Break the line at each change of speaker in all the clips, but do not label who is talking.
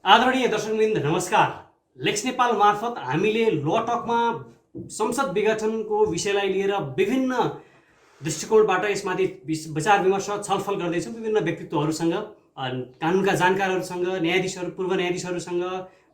आदरणीय दर्शकवृन्द नमस्कार। लेक्स नेपाल मार्फत हामीले ल टकमा संसद विघटनको विषयलाई लिएर विभिन्न दृष्टिकोणबाट यसमाथि विचार विमर्श छलफल गर्दैछौँ। विभिन्न व्यक्तित्वहरूसँग, कानुनका जानकारहरूसँग, न्यायाधीशहरू, पूर्व न्यायाधीशहरूसँग,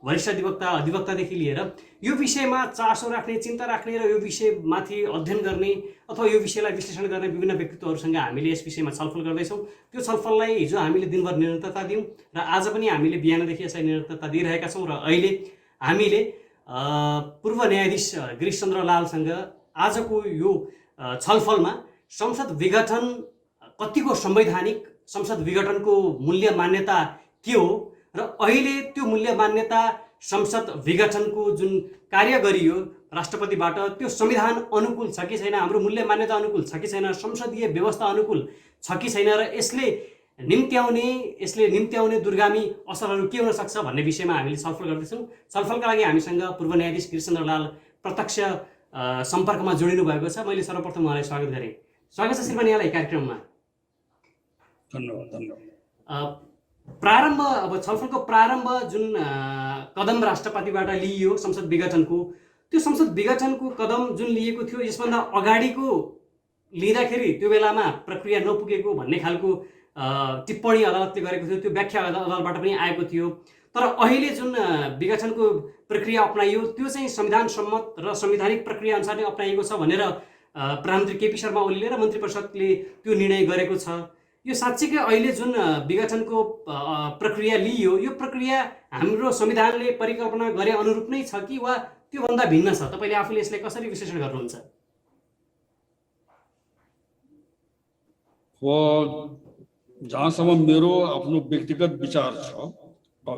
वरिष्ठ अधिवक्तादेखि लिएर यो विषयमा चासो राख्ने, चिन्ता राख्ने र यो विषयमाथि अध्ययन गर्ने अथवा यो विषयलाई विश्लेषण गर्ने विभिन्न व्यक्तित्वहरूसँग हामीले यस विषयमा छलफल गर्दैछौँ। त्यो छलफललाई हिजो हामीले दिनभर निरन्तरता दियौँ र आज पनि हामीले बिहानदेखि यसलाई निरन्तरता दिइरहेका छौँ र अहिले हामीले पूर्व न्यायाधीश गिरीशचन्द्र लालसँग आजको यो छलफलमा संसद विघटन कतिको संवैधानिक, संसद विघटनको मूल्य मान्यता के हो र अहिले त्यो मूल्य मान्यता संसद विघटनको जुन कार्य गरियो राष्ट्रपतिबाट त्यो संविधान अनुकूल छ कि छैन, हाम्रो मूल्य मान्यता अनुकूल छ कि छैन, संसदीय व्यवस्था अनुकूल छ कि छैन र यसले निम्त्याउने दूरगामी असरहरू के हुन सक्छ भन्ने विषयमा हामीले छलफल गर्दैछौँ। छलफलका लागि हामीसँग पूर्व न्यायाधीश गिरीशचन्द्र लाल प्रत्यक्ष सम्पर्कमा जोडिनु भएको छ। मैले सर्वप्रथम उहाँलाई स्वागत गरेँ। स्वागत छ श्रीमान यहाँलाई कार्यक्रममा।
धन्यवाद।
अब छलफलको प्रारम्भ जुन कदम राष्ट्रपतिबाट लिइयो संसद विघटनको, त्यो संसद विघटनको कदम जुन लिएको थियो यसभन्दा अगाडिको लिँदाखेरि त्यो बेलामा प्रक्रिया नपुगेको भन्ने खालको टिप्पणी अदालतले गरेको थियो, त्यो व्याख्या अदालतबाट पनि आएको थियो। तर अहिले जुन विघटनको प्रक्रिया अपनाइयो त्यो चाहिँ संविधान सम्मत र संवैधानिक प्रक्रिया अनुसार नै अपनाइएको छ भनेर प्रधानमन्त्री केपी शर्मा ओलीले र मन्त्री परिषदले त्यो निर्णय गरेको छ। यो साँच्चीकै अहिले जुन विघटनको प्रक्रिया लिइयो यो प्रक्रिया हाम्रो संविधानले परिकल्पना गरे अनुरूप नै छ कि वा त्योभन्दा भिन्न छ? तपाईँले आफूले यसलाई कसरी विश्लेषण गर्नुहुन्छ?
जहाँसम्म मेरो आफ्नो व्यक्तिगत विचार छ,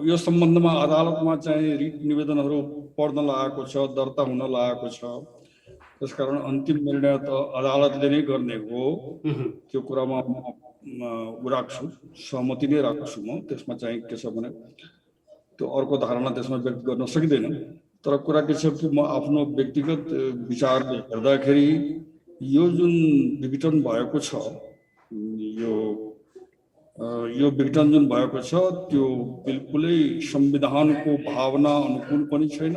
यो सम्बन्धमा अदालतमा चाहिँ रिट निवेदनहरू पढ्न लागेको छ, दर्ता हुन लागेको छ। त्यसकारण अन्तिम निर्णय त अदालतले नै गर्ने हो। त्यो कुरामा म राख्छु, सहमति नै राख्छु म। त्यसमा चाहिँ के छ भने त्यो अर्को धारणा त्यसमा व्यक्त गर्न सकिँदैन। तर कुरा के छ कि म आफ्नो व्यक्तिगत विचारले हेर्दाखेरि यो जुन विघटन भएको छ, यो विघटन जुन भएको छ त्यो बिल्कुलै संविधानको भावना अनुकूल पनि छैन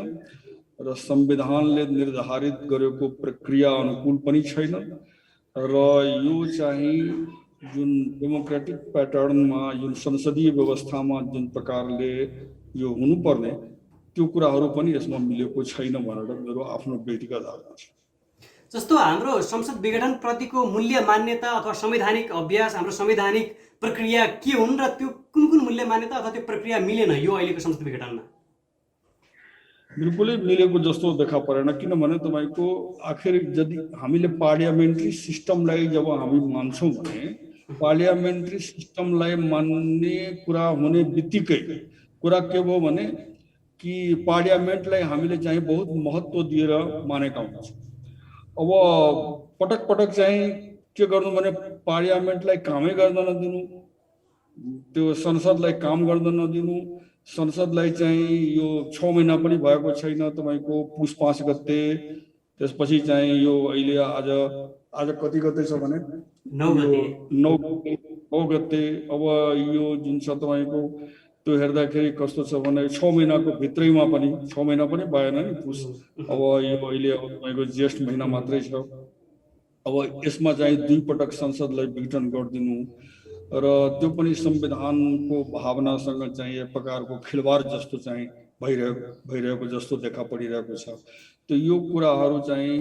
र संविधानले निर्धारित गरेको प्रक्रिया अनुकूल पनि छैन र यो चाहिँ जुन डेमोक्रेटिक प्याटर्नमा, जुन संसदीय व्यवस्थामा जुन प्रकारले यो हुनुपर्ने त्यो कुराहरू पनि यसमा मिलेको छैन भनेर मेरो आफ्नो व्यक्तिगत धारणा छ।
जस्तो हाम्रो संसद विघटन प्रतिको मूल्य मान्यता अथवा संवैधानिक अभ्यास, हाम्रो संवैधानिक प्रक्रिया के हुन् र त्यो कुन कुन मूल्य मान्यता अथवा त्यो प्रक्रिया मिलेन यो अहिलेको संसद विघटनमा?
बिल्कुलै मिलेको जस्तो देखा परेन। किनभने तपाईँको आखिर यदि हामीले पार्लियामेन्ट्री सिस्टमलाई जब हामी मान्छौँ भने पार्लियामेन्ट्री सिस्टमलाई मान्ने कुरा हुने बित्तिकै कुरा के भयो भने कि पार्लियामेन्टलाई हामीले चाहिँ बहुत महत्त्व दिएर मानेका हुन्छौँ। अब पटक पटक चाहिँ के गर्नु भने पार्लियामेन्टलाई कामै गर्न नदिनु, त्यो संसदलाई काम गर्न नदिनु। संसदलाई चाहिँ यो 6 महिना पनि भएको छैन, तपाईँको पुस 5 गते, त्यसपछि चाहिँ यो अहिले आज कति गते छ भने 9 गते। अब यो जुन छ तपाईँको त्यो हेर्दाखेरि कस्तो छ भने 6 महिनाको भित्रैमा पनि 6 महिना पनि भएन नि पुस। अब यो अहिले तपाईँको ज्येष्ठ महिना मात्रै छ। अब यसमा चाहिँ 2 पटक संसदलाई विघटन गरिदिनु र त्यो पनि संविधानको भावनासँग चाहिँ एक प्रकारको खिलवाड जस्तो चाहिँ भइरहेको जस्तो देखा परिरहेको छ। तो यो कुराहरू चाहिँ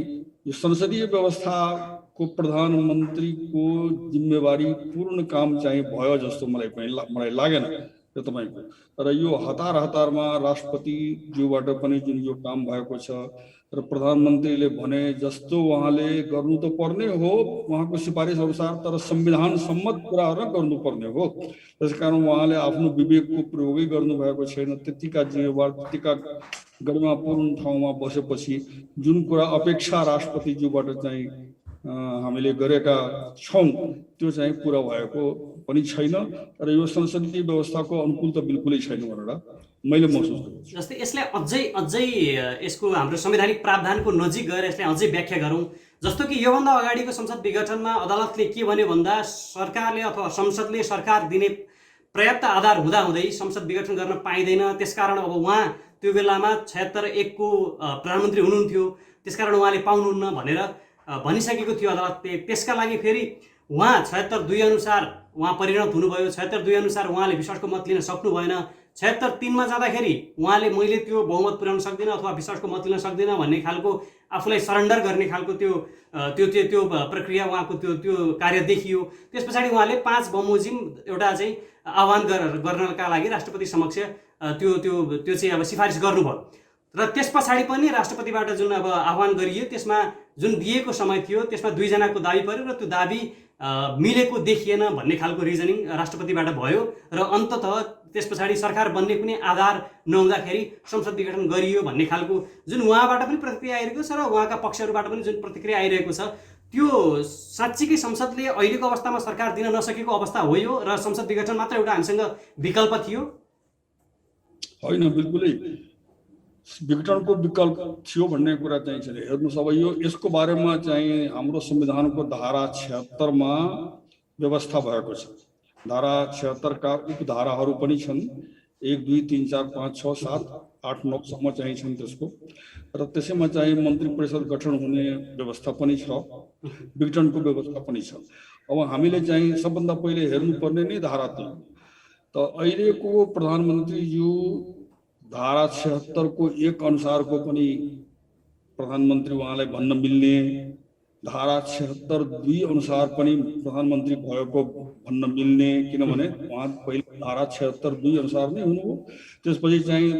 यो संसदीय व्यवस्थाको प्रधानमन्त्रीको जिम्मेवारी पूर्ण काम चाहिँ भयो जस्तो मलाई लागेन यो तपाईँको। र यो हतारमा राष्ट्रपतिज्यूबाट पनि जुन यो काम भएको छ र प्रधानमन्त्रीले भने जस्तो उहाँले गर्नु त पर्ने हो उहाँको सिफारिस अनुसार, तर संविधान सम्मत कुराहरू गर्नुपर्ने हो। त्यसकारण उहाँले आफ्नो विवेकको प्रयोगै गर्नुभएको छैन। त्यतिका जिम्मेवार, त्यतिका गरिमापूर्ण ठाउँमा बसेपछि जुन कुरा अपेक्षा राष्ट्रपतिज्यूबाट चाहिँ हामीले गरेका छौँ त्यो चाहिँ पुरा भएको पनि छैन र यो संसदीय व्यवस्थाको अनुकूल त बिल्कुलै छैन भनेर मैले महसुस गरेको छु।
जस्तै यसलाई अझै यसको हाम्रो संवैधानिक प्रावधानको नजिक गएर यसलाई अझै व्याख्या गरौँ। जस्तो कि योभन्दा अगाडिको संसद विघटनमा अदालतले के भन्यो भन्दा सरकारले अथवा संसदले सरकार दिने पर्याप्त आधार हुँदाहुँदै संसद विघटन गर्न पाइँदैन। त्यसकारण अब उहाँ त्यो बेलामा 76-1 को प्रधानमन्त्री हुनुहुन्थ्यो, त्यसकारण उहाँले पाउनुहुन्न भनेर भनिसकेको थियो अदालतले। त्यसका लागि फेरि उहाँ 76-2 अनुसार उहाँ परिणत हुनुभयो। 76-2 अनुसार उहाँले विश्वासको मत लिन सक्नु भएन। 76-3 जाँदाखेरि उहाँले मैले त्यो बहुमत पुर्याउन सक्दिनँ अथवा विश्वासको मत लिन सक्दिनँ भन्ने खालको आफूलाई सरेन्डर गर्ने खालको त्यो प्रक्रिया उहाँको त्यो कार्य देखियो। त्यस पछाडि उहाँले 5 बमोजिम एउटा चाहिँ आह्वान गर्नका लागि राष्ट्रपति समक्ष त्यो चाहिँ अब सिफारिस गर्नुभयो र त्यस पछाडि पनि राष्ट्रपतिबाट जुन अब आह्वान गरियो त्यसमा जुन दिएको समय थियो त्यसमा 2 जनाको दाबी पर्यो र त्यो दाबी मिलेको देखिएन भन्ने खालको रिजनिङ राष्ट्रपतिबाट भयो र अन्ततः त्यस पछाडि सरकार बन्ने कुनै आधार नहुँदाखेरि संसद विघटन गरियो भन्ने खालको जुन उहाँबाट पनि प्रतिक्रिया आइरहेको छ र उहाँका पक्षहरूबाट पनि जुन प्रतिक्रिया आइरहेको छ त्यो साँच्चीकै संसदले अहिलेको अवस्थामा सरकार दिन नसकेको अवस्था हो यो र संसद विघटन मात्र एउटा हामीसँग विकल्प थियो?
होइन, बिल्कुलै विघटनको विकल्प थियो भन्ने कुरा चाहिँ छैन। हेर्नुहोस्, अब यसको बारेमा चाहिँ हाम्रो संविधानको धारा 76 मा व्यवस्था भएको छ। धारा 76 का उपधाराहरू पनि छन्, 1, 2, 3, 4, 5, 6, 7, 8, 9 सम्म चाहिँ छन् त्यसको, र त्यसैमा चाहिँ मन्त्री परिषद गठन हुने व्यवस्था पनि छ, विघटनको व्यवस्था पनि छ। अब हामीले चाहिँ सबभन्दा पहिले हेर्नुपर्ने नै धारा 3। त अहिलेको प्रधानमन्त्रीज्यू धारा 76 को 1 अनुसारको पनि प्रधानमन्त्री उहाँलाई भन्न मिल्ने, धारा 76(2) अनुसार पनि प्रधानमन्त्री भएको भन्न मिल्ने, किनभने उहाँ पहिले धारा 76(2) अनुसार नै हुनुभयो। त्यसपछि चाहिँ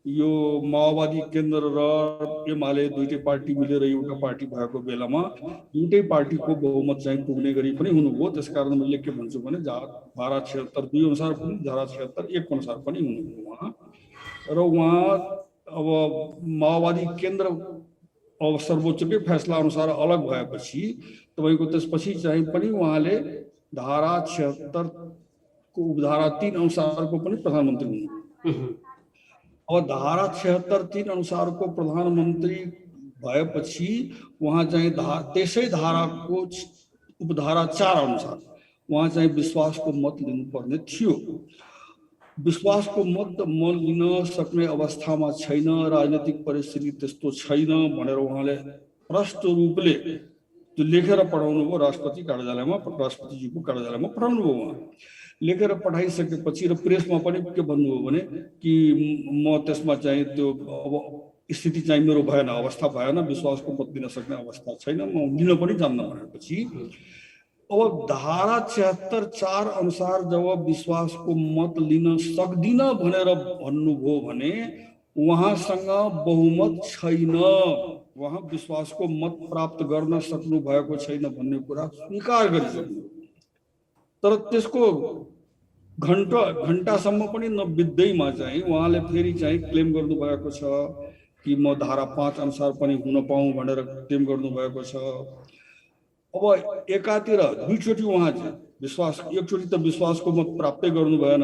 यो माओवादी केन्द्र र एमाले दुईटै पार्टी मिलेर एउटा पार्टी भएको बेलामा एउटै पार्टीको बहुमत चाहिँ पुग्ने गरी पनि हुनुभयो। त्यसकारण मैले के भन्छु भने धारा 76(2) अनुसार पनि धारा 76(1) अनुसार पनि हुनुभयो उहाँ। र उहाँ अब माओवादी केन्द्र अब सर्वोच्चकै फैसला अनुसार अलग भएपछि तपाईको त्यसपछि चाहिँ पनि उहाँले धारा 76 को उपधारा 3 अनुसारको पनि प्रधानमन्त्री हुनुहुन्छ। अब धारा 76(3) अनुसारको प्रधानमन्त्री भएपछि उहाँ चाहिँ त्यसै धाराको उपधारा 4 अनुसार उहाँ चाहिँ विश्वासको मत लिनुपर्ने थियो। विश्वासको मत लिन सक्ने अवस्थामा छैन, राजनीतिक परिस्थिति त्यस्तो छैन भनेर उहाँले प्रष्ट रूपले त्यो लेखेर पठाउनु भयो राष्ट्रपति कार्यालयमा, राष्ट्रपतिजीको कार्यालयमा पठाउनु भयो। उहाँ लेखेर पठाइसकेपछि र प्रेसमा पनि के भन्नुभयो भने कि म त्यसमा चाहिँ त्यो अब स्थिति चाहिँ मेरो भएन, अवस्था भएन, विश्वासको मत लिन सक्ने अवस्था छैन, म लिन पनि जान्न भनेपछि अब धारा 76(4) अनुसार जब विश्वासको मत लिन सक्दिन भनेर भन्नुभयो भने उहाँसँग बहुमत छैन, उहाँ विश्वासको मत प्राप्त गर्न सक्नु भएको छैन भन्ने कुरा स्वीकार गरिसक्नु। तर त्यसको घण्टासम्म पनि नबित्दैमा चाहिँ उहाँले फेरि चाहिँ क्लेम गर्नुभएको छ कि म धारा 5 अनुसार पनि हुन पाऊँ भनेर क्लेम गर्नुभएको छ। अब एकातिर दुईचोटि उहाँ चाहिँ एकचोटि त विश्वासको मत प्राप्तै गर्नु भएन,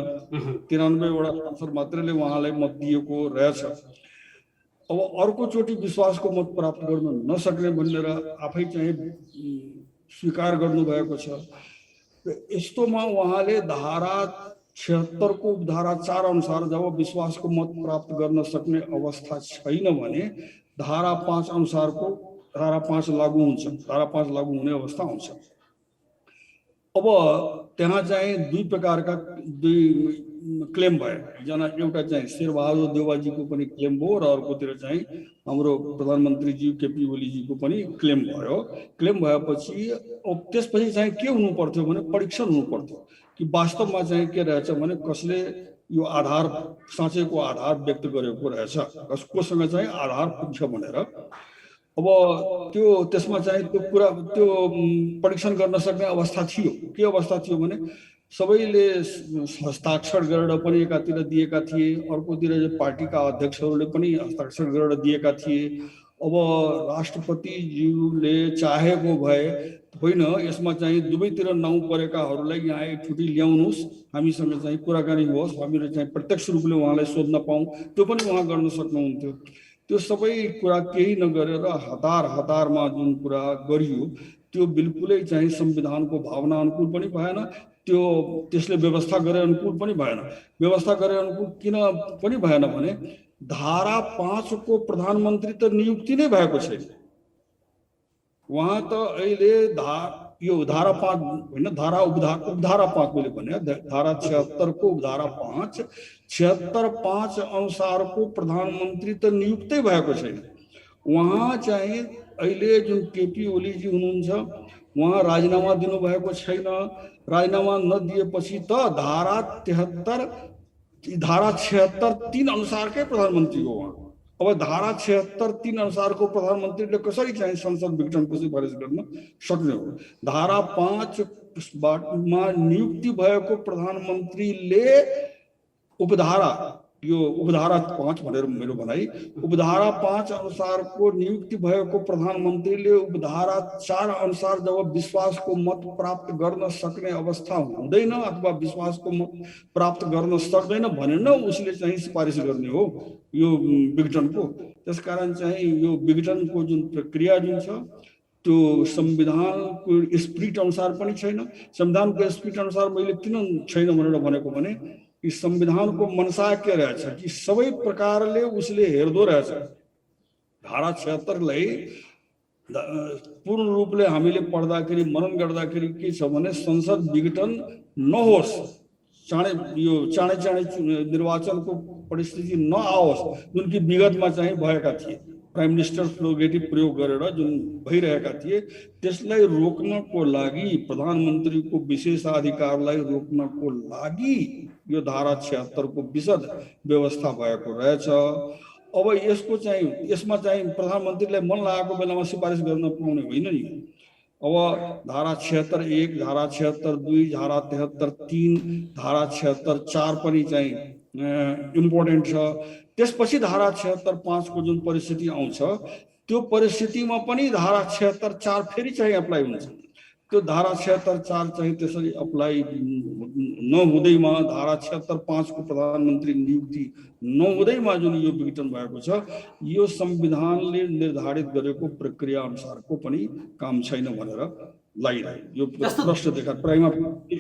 93 वटा सांसद मात्रैले उहाँलाई मत दिएको रहेछ। अब अर्कोचोटि विश्वासको मत प्राप्त गर्न नसक्ने भनेर आफै चाहिँ स्वीकार गर्नुभएको छ। यस्तोमा उहाँले धारा 76 को धारा 4 अनुसार जब विश्वासको मत प्राप्त गर्न सक्ने अवस्था छैन भने धारा 5 अनुसारको धारा 5 लागू हुन्छ, धारा 5 लागू हुने अवस्था आउँछ। अब त्यहाँ चाहिँ दुई प्रकारका क्लेम भए। एउटा चाहिँ शेरबहादुर देउवाजीको पनि क्लेम भयो र अर्कोतिर चाहिँ हाम्रो प्रधानमन्त्रीजी केपी ओलीजीको पनि क्लेम भयो। क्लेम भएपछि अब त्यसपछि चाहिँ के हुनु पर्थ्यो भने परीक्षण हुनु पर्थ्यो कि वास्तवमा चाहिँ के रहेछ भने कसले यो आधार साँचेको आधार व्यक्त गरेको रहेछ, कसकोसँग चाहिँ आधार पुग्छ भनेर। अब त्यो त्यसमा चाहिँ त्यो कुरा त्यो परीक्षण गर्न सक्ने अवस्था थियो। के अवस्था थियो भने सबैले हस्ताक्षर गरेर पनि एकातिर दिएका थिए, अर्कोतिर पार्टीका अध्यक्षहरूले पनि हस्ताक्षर गरेर दिएका थिए। अब राष्ट्रपतिज्यूले चाहेको भए होइन यसमा चाहिँ दुवैतिर नाउँ परेकाहरूलाई यहाँ एकचोटि ल्याउनुहोस्, हामीसँग चाहिँ कुराकानी होस्, हामीले चाहिँ प्रत्यक्ष रूपले उहाँलाई सोध्न पाऊँ, त्यो पनि उहाँ गर्न सक्नुहुन्थ्यो। त्यो सबै कुरा केही नगरेर हतारमा जुन कुरा गरियो त्यो बिल्कुलै चाहिँ संविधानको भावना अनुकूल पनि भएन, त्यो त्यसले व्यवस्था गरे अनुकूल पनि भएन। व्यवस्था गरे अनुकूल किन पनि भएन भने धारा 5 को प्रधानमन्त्री त नियुक्ति नै भएको छैन। वहाँ त अहिले यो धारा 5 होइन, उपधारा 5 मैले भने धारा 76 को उपधारा 5 76(5) अनुसारको प्रधानमन्त्री त नियुक्तै भएको छैन। वहाँ चाहिँ अहिले जुन केपी ओलीजी हुनुहुन्छ उहाँ राजीनामा दिनुभएको छैन। राजीनामा नदिएपछि त धारा 76(3) अनुसारकै प्रधानमन्त्री हो उहाँ। अब धारा 76(3) अनुसारको प्रधानमन्त्रीले कसरी चाहिँ संसद विघटनको सिफारिस गर्न सक्ने हो? धारा 5 मा नियुक्ति भएको प्रधानमन्त्रीले उपधारा 5 भनेर मेरो भनाइ, उपधारा 5 अनुसारको नियुक्ति भएको प्रधानमन्त्रीले उपधारा 4 अनुसार जब विश्वासको मत प्राप्त गर्न सक्ने अवस्था हुँदैन अथवा विश्वासको मत प्राप्त गर्न सक्दैन भने न उसले चाहिँ सिफारिस गर्ने हो यो विघटनको। त्यसकारण चाहिँ यो विघटनको जुन प्रक्रिया जुन छ त्यो संविधानको स्पिरिट अनुसार पनि छैन। संविधानको स्पिरिट अनुसार मैले किन छैन भनेर भनेको भने कि संविधानको मनसा के रहेछ कि सबै प्रकारले उसले हेर्दो रहेछ। धारा 76 लाई पूर्ण रूपले हामीले पढ्दाखेरि मनन गर्दाखेरि के छ भने संसद विघटन नहोस्, चाँडै निर्वाचनको परिस्थिति नआओस्, जुन कि विगतमा चाहिँ भएका थिए। प्राइम मिनिस्टर प्रेरोगेटिभ प्रयोग गरेर जुन भइरहेका थिए त्यसलाई रोक्नको लागि, प्रधानमन्त्रीको विशेषाधिकारलाई रोक्नको लागि यो धारा 76 को विशद व्यवस्था भएको रहेछ। अब यसमा चाहिँ प्रधानमन्त्रीलाई मन लागेको बेलामा सिफारिस गर्न पाउने होइन नि। अब धारा 76(1), धारा 76(2), धारा 73(3), धारा 76(4) पनि चाहिँ इम्पोर्टेन्ट छ। त्यसपछि धारा 76(5) को जुन परिस्थिति आउँछ त्यो परिस्थितिमा पनि धारा 76(4) फेरि चाहिँ अप्लाई हुन्छ। त्यो धारा 76(4) चाहिँ त्यसरी अप्लाई नहुँदैमा, धारा 76(5) को प्रधानमन्त्री नियुक्ति नहुँदैमा जुन यो विघटन भएको छ यो संविधानले निर्धारित गरेको प्रक्रिया अनुसारको पनि काम छैन भनेर लागिरहेको यो प्रश्न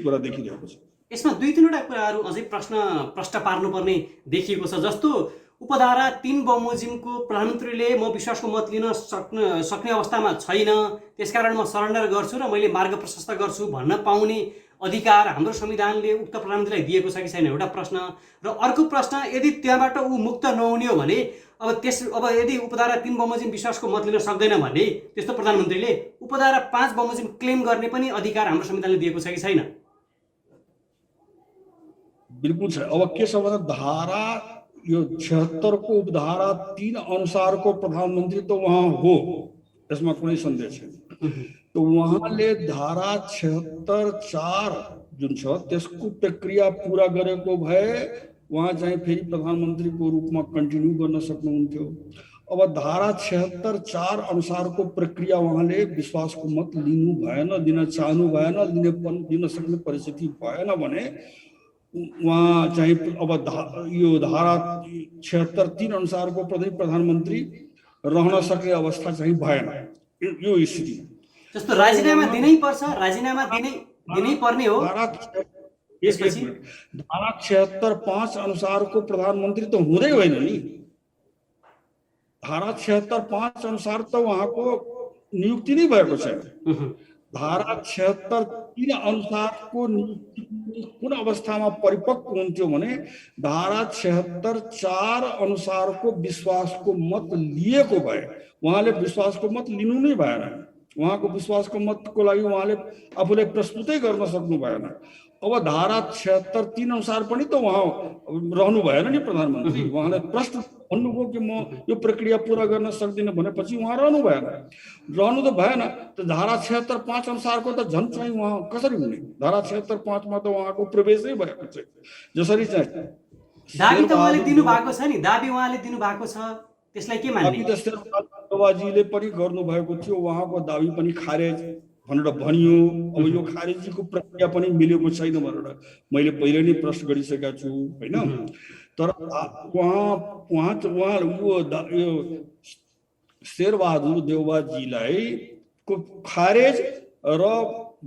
कुरा देखिरहेको छ।
यसमा 2-3 वटा कुराहरू अझै प्रश्न पार्नुपर्ने देखिएको छ। जस्तो उपधारा 3 बमोजिमको प्रधानमन्त्रीले म विश्वासको मत लिन सक्ने अवस्थामा छैन, त्यसकारण म सरेन्डर गर्छु र मैले मार्ग प्रशस्त गर्छु भन्न पाउने अधिकार हाम्रो संविधानले उक्त प्रधानमन्त्रीलाई दिएको छ कि छैन, एउटा प्रश्न। र अर्को प्रश्न, यदि त्यहाँबाट ऊ मुक्त नहुने हो भने अब यदि उपधारा 3 बमोजिम विश्वासको मत लिन सक्दैन भने त्यस्तो प्रधानमन्त्रीले उपधारा 5 बमोजिम क्लेम गर्ने पनि अधिकार हाम्रो संविधानले दिएको छ कि छैन?
बिल्कुल छ। अब के छ भने धारा यो 76 को उपधारा 3 अनुसारको प्रधानमन्त्री त उहाँ हो, यसमा कुनै सन्देह छैन। तो उहाँले धारा 76(4) जुन छ त्यसको प्रक्रिया पूरा गरेको भए उहाँ चाहिँ फेरि प्रधानमन्त्रीको रूपमा कन्टिन्यू गर्न सक्नुहुन्थ्यो। अब धारा 76(4) अनुसारको प्रक्रिया उहाँले विश्वासको मत लिनु भएन, दिन चाहनु भएन, दिन सक्ने परिस्थिति भएन भने वहाँ चाहिँ अब यो धारा 76(3) अनुसारको प्रधानमन्त्री रहन सक्ने अवस्था चाहिँ भएन यो स्थिति।
जस्तो राजीनामा दिनै पर्छ, राजीनामा दिनै पर्ने हो।
धारा 76(5) अनुसारको प्रधानमन्त्री त हुँदै होइन नि। धारा 76(5) अनुसार त उहाँको नियुक्ति नै भएको छैन। धारा 76(3) अनुसारको नियुक्ति कुन अवस्थामा परिपक्व हुन्थ्यो भने धारा 76(4) अनुसारको विश्वासको मत लिएको भए उहाँले विश्वासको मत लिनु नै भएन। उहाँको विश्वासको मतको लागि उहाँले आफूलाई प्रस्तुतै गर्न सक्नु भएन। अब धारा 76(3) अनुसार पनि त उहाँ रहनु भएन नि प्रधानमन्त्री। उहाँले प्रश्न भन्नुभयो कि म यो प्रक्रिया पूरा गर्न सक्दिनँ भनेपछि उहाँ रहनु त भएन। त धारा 76(5) अनुसारको त झन् चाहिँ उहाँ कसरी हुने? धारा 76(5) मा त उहाँको प्रवेशै भएको छ। जसरी चाहिँ
दाबी त उहाँले दिनु भएको छ नि, दाबी उहाँले दिनु भएको छ, त्यसलाई के मान्ने?
शेरबहादुरजीले पनि गर्नुभएको थियो, उहाँको दाबी पनि खारेज भनेर भनियो। अब यो खारेजीको प्रक्रिया पनि मिलेको छैन भनेर मैले पहिले नै प्रश्न गरिसकेका छु हैन। तर उहाँ शेरबहादुर देउवाजीलाई को को खारेज र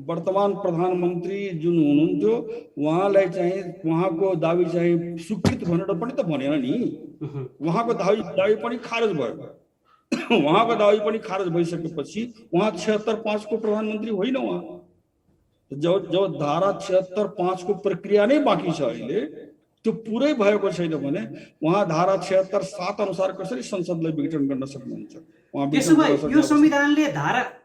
वर्तमान प्रधानमन्त्री जुन हुनुहुन्थ्यो उहाँलाई चाहिँ उहाँको दाबी चाहिँ स्वीकृत भनेर पनि त भनेन नि। उहाँको दाबी पनि खारेज भयो। उहाँको दाबी पनि खारेज भइसकेपछि उहाँ 76.5 को प्रधानमन्त्री होइन। उहाँ जब धारा 76.5 को प्रक्रिया नै बाँकी छ अहिले, त्यो पुरै भएको छैन भने उहाँ धारा 76.7 अनुसार कसरी संसदलाई विघटन गर्न सक्नुहुन्छ?
त्यसो भए यो संविधानले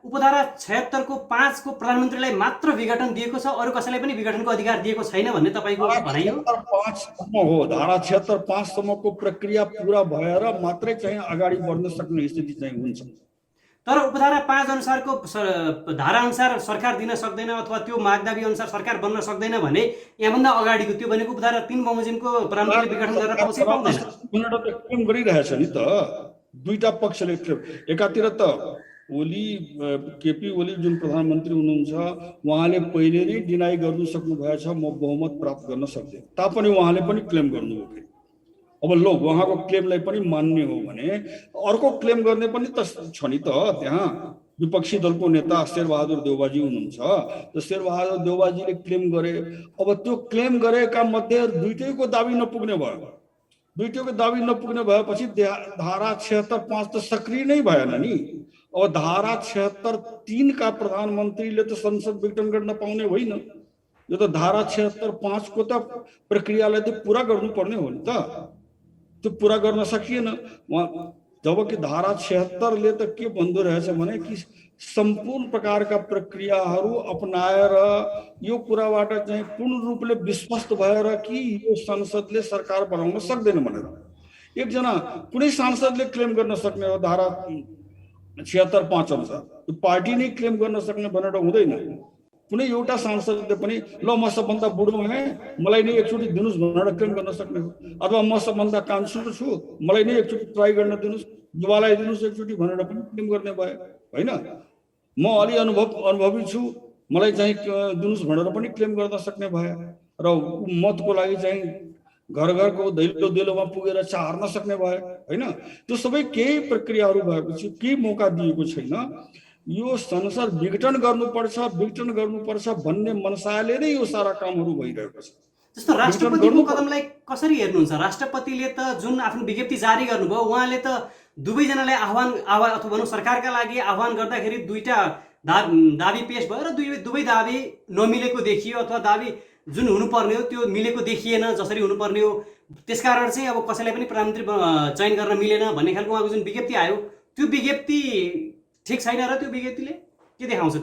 उपधारा 76 को 5 को प्रधानमन्त्रीलाई मात्र विघटन दिएको छ, अरू कसैलाई पनि विघटनको अधिकार दिएको छैन भन्ने तपाईको भनाइ हो?
76.5 हो। धारा 76.5 सम्मको प्रक्रिया पूरा भएर मात्रै चाहिँ अगाडि बढ्न सक्ने स्थिति चाहिँ हुन्छ।
तर उपधारा 5 अनुसारको धारा अनुसार सरकार दिन सक्दैन अथवा त्यो मागदाबी अनुसार सरकार बन्न सक्दैन भने यहाँभन्दा अगाडिको त्यो भनेको उपधारा 3 बमोजिमको प्रधानमन्त्रीले विघटन गर्न पाउँछ पाउँदैन?
क्लेम गरिरहेछ नि त दुईटा पक्षले। एकातिर त ओली केपी ओली जुन प्रधानमन्त्री हुनुहुन्छ उहाँले पहिले नै डिनाइ गर्नु सक्नु भएछ म बहुमत प्राप्त गर्न सक्दिनँ, तापनि उहाँले पनि क्लेम गर्नुभयो। अब लो उहाँको क्लेमलाई पनि मान्ने हो भने अर्को क्लेम गर्ने पनि त छ नि त। त्यहाँ विपक्षी दलको नेता शेरबहादुर देउवाजी हुनुहुन्छ, त शेरबहादुर देउवाजीले क्लेम गरे। अब त्यो क्लेम गरेका मध्ये दुईटैको दाबी नपुग्ने भयो। दुईटैको दाबी नपुग्ने भएपछि धारा 76.5 त सक्रिय नै भएन नि। अब धारा 76.3 का प्रधानमन्त्रीले त संसद विघटन गर्न पाउने होइन। यो त धारा 76.5 को त प्रक्रियालाई त पुरा गर्नुपर्ने हो नि त। त्यो पुरा गर्न सकिएन। जबकि धारा 76 ले त के भन्दो रहेछ भने कि सम्पूर्ण प्रकारका प्रक्रियाहरू अपनाएर यो कुराबाट चाहिँ पूर्ण रूपले विश्वस्त भएर कि यो संसदले सरकार बनाउन सक्दैन भनेर एकजना कुनै सांसदले क्लेम गर्न सक्ने हो धारा 76.5 अनुसार। त्यो पार्टी नै क्लेम गर्न सक्ने भनेर हुँदैन। कुनै एउटा सांसदले पनि ल म सबभन्दा बुढो भएँ मलाई नै एकचोटि दिनुस् भनेर क्लेम गर्न सक्ने हो, अथवा म सबभन्दा कान्छो छु मलाई नै एकचोटि ट्राई गर्न दिनुस्, युवालाई दिनुस् एकचोटि भनेर पनि क्लेम गर्ने भयो होइन। म अलि अनुभवी छु मलाई चाहिँ दिनुस् भनेर पनि क्लेम गर्न सक्ने भयो। र मतको लागि चाहिँ घर घरको दैलो दैलोमा पुगेर चाहर्न सक्ने भयो होइन। त्यो सबै केही प्रक्रियाहरू भएपछि केही मौका दिएको छैन। यो संसद विघटन गर्नुपर्छ भन्ने मनसाले नै यो सारा कामहरू भइरहेको छ।
जस्तो राष्ट्रपतिको कदमलाई कसरी हेर्नुहुन्छ? राष्ट्रपतिले त जुन आफ्नो विज्ञप्ति जारी गर्नुभयो उहाँले त दुवैजनालाई आह्वान अथवा भनौँ सरकारका लागि आह्वान गर्दाखेरि दुईटा दाबी पेश भयो र दुवै दाबी नमिलेको देखियो अथवा दाबी जुन हुनुपर्ने हो त्यो मिलेको देखिएन जसरी हुनुपर्ने हो। त्यसकारण चाहिँ अब कसैलाई पनि प्रधानमन्त्री चयन गर्न मिलेन भन्ने खालको उहाँको जुन विज्ञप्ति आयो त्यो विज्ञप्ति ठिक छैन र त्यो विज्ञप्तिले के देखाउँछ?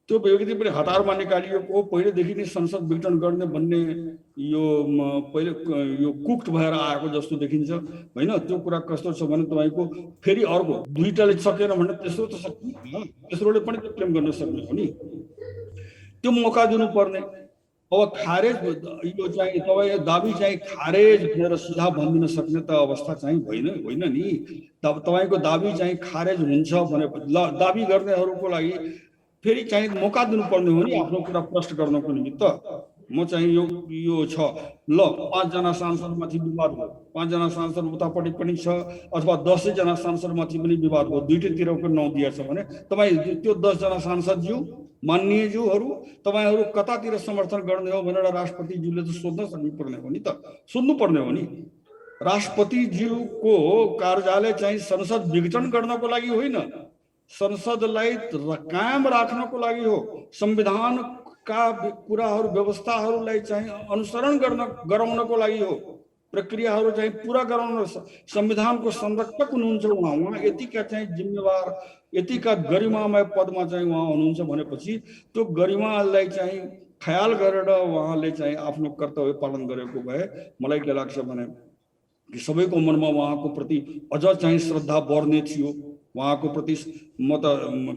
त्यो
विज्ञप्ति पनि हतारमा निकालिएको हो। पहिलेदेखि नै संसद विघटन गर्ने भन्ने यो पहिले यो कुक्ड भएर आएको जस्तो देखिन्छ होइन। त्यो कुरा कस्तो छ भने तपाईँको फेरि अर्को दुईटाले सकेन भने तेस्रो त सक्दैन, तेस्रोले पनि त क्लेम गर्न सक्ने हो नि। त्यो मौका दिनुपर्ने। अब खारेज यो चाहिँ तपाईँ दाबी चाहिँ खारेज भनेर सिधा भनिदिन सक्ने त अवस्था चाहिँ होइन नि। तपाईँको दाबी चाहिँ खारेज हुन्छ भने दाबी गर्नेहरूको लागि फेरि चाहिँ मौका दिनुपर्ने हो नि आफ्नो कुरा प्रश्न गर्नको निमित्त। म चाहिँ यो छ ल 5 जना सांसदमाथि विवाद भयो, 5 जना सांसद उतापट्टि पनि छ अथवा 10 जना सांसदमाथि पनि विवाद भयो, दुईटैतिरको नाउँ दिएछ भने तपाईँ त्यो 10 जना सांसदज्यू माननीयज्यूहरू तपाईँहरू कतातिर समर्थन गर्ने हो भनेर राष्ट्रपतिज्यूले त सोध्नुपर्ने हो नि त। सोध्नुपर्ने हो नि। राष्ट्रपतिज्यूको कार्यालय चाहिँ संसद विघटन गर्नको लागि होइन, संसदलाई कायम राख्नको लागि हो। संविधानका कुराहरू व्यवस्थाहरूलाई चाहिँ अनुसरण गराउनको लागि हो। प्रक्रियाहरू चाहिँ पुरा गराउन संविधानको संरक्षक हुनुहुन्छ उहाँ यतिका चाहिँ जिम्मेवार यतिका गरिमामय पदमा चाहिँ उहाँ हुनुहुन्छ भनेपछि त्यो गरिमालाई चाहिँ ख्याल गरेर उहाँले चाहिँ आफ्नो कर्तव्य पालन गरेको भए मलाई के लाग्छ भने कि सबैको मनमा उहाँको प्रति अझ चाहिँ श्रद्धा बढ्ने थियो। उहाँको प्रति म त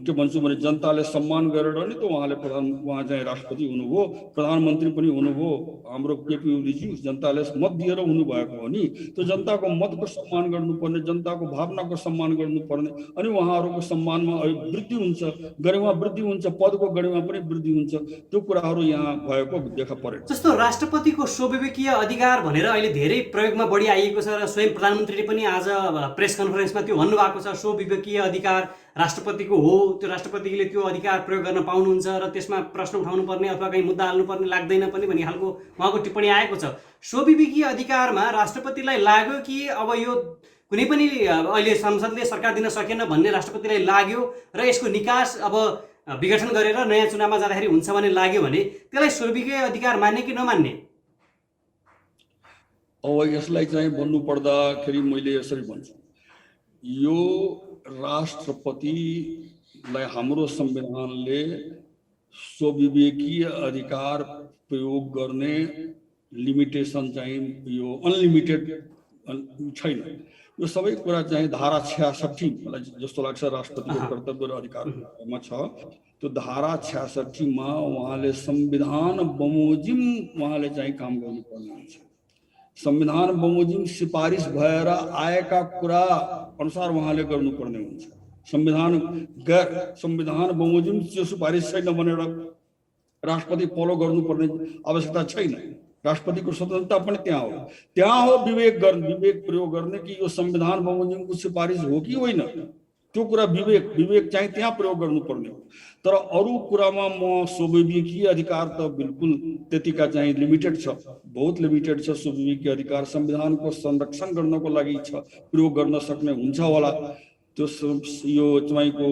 के भन्छु भने जनताले सम्मान गरेर नि त उहाँ चाहिँ राष्ट्रपति हुनुभयो, प्रधानमन्त्री पनि हुनुभयो। हाम्रो केपी ओलीजी जनताले मत दिएर हुनुभएको हो नि। त्यो जनताको मतको सम्मान गर्नुपर्ने, जनताको भावनाको सम्मान गर्नुपर्ने, अनि उहाँहरूको सम्मानमा वृद्धि हुन्छ, गरिमा वृद्धि हुन्छ, पदको गरिमा पनि वृद्धि हुन्छ। त्यो कुराहरू यहाँ भएको देखा परेको।
जस्तो राष्ट्रपतिको स्वविवेकीय अधिकार भनेर अहिले धेरै प्रयोगमा बढी आइएको छ र स्वयं प्रधानमन्त्रीले पनि आज प्रेस कन्फरेन्समा त्यो भन्नुभएको छ स्वविवेकीय संवैधानिकीय अधिकार राष्ट्रपतिको हो, त्यो राष्ट्रपतिले त्यो अधिकार प्रयोग गर्न पाउनुहुन्छ र त्यसमा प्रश्न उठाउनु पर्ने अथवा कहीँ मुद्दा हाल्नुपर्ने लाग्दैन पनि भन्ने खालको उहाँको टिप्पणी आएको छ। स्वविवेकीय अधिकारमा राष्ट्रपतिलाई लाग्यो कि अब यो कुनै पनि अहिले संसदले सरकार दिन सकेन भन्ने राष्ट्रपतिलाई लाग्यो र यसको निकास अब विघटन गरेर नयाँ चुनावमा जाँदाखेरि हुन्छ भन्ने लाग्यो भने त्यसलाई स्वविवेकीय अधिकार मान्ने कि नमान्ने?
अब यसलाई चाहिँ भन्नु पर्दाखेरि मैले यसरी भन्छु, यो राष्ट्रपतिलाई हाम्रो संविधानले स्वविवेकीय अधिकार प्रयोग गर्ने लिमिटेसन चाहिँ यो अनलिमिटेड छैन। यो सबै कुरा चाहिँ धारा 66 मलाई जस्तो लाग्छ राष्ट्रपतिको कर्तव्य र अधिकारमा छ। त्यो धारा 66 मा उहाँले संविधान बमोजिम उहाँले चाहिँ काम गर्नुपर्ने हुन्छ। संविधान बमोजिम सिफारिस भएर आएका कुरा अनुसार उहाँले गर्नुपर्ने हुन्छ। संविधान बमोजिम त्यो सिफारिस छैन भनेर राष्ट्रपति फलो गर्नुपर्ने आवश्यकता छैन। राष्ट्रपतिको स्वतन्त्रता पनि त्यहाँ हो विवेक प्रयोग गर्ने कि यो संविधान बमोजिमको सिफारिस हो कि होइन, त्यो कुरा विवेक चाहिँ त्यहाँ प्रयोग गर्नुपर्ने हो। तर अरू कुरामा म स्वविवेकीय अधिकार त बिल्कुल त्यतिका चाहिँ लिमिटेड छ, बहुत लिमिटेड छ। स्वविवेकीय अधिकार संविधानको संरक्षण गर्नको लागि छ, प्रयोग गर्न सक्ने हुन्छ होला। त्यो यो तपाईँको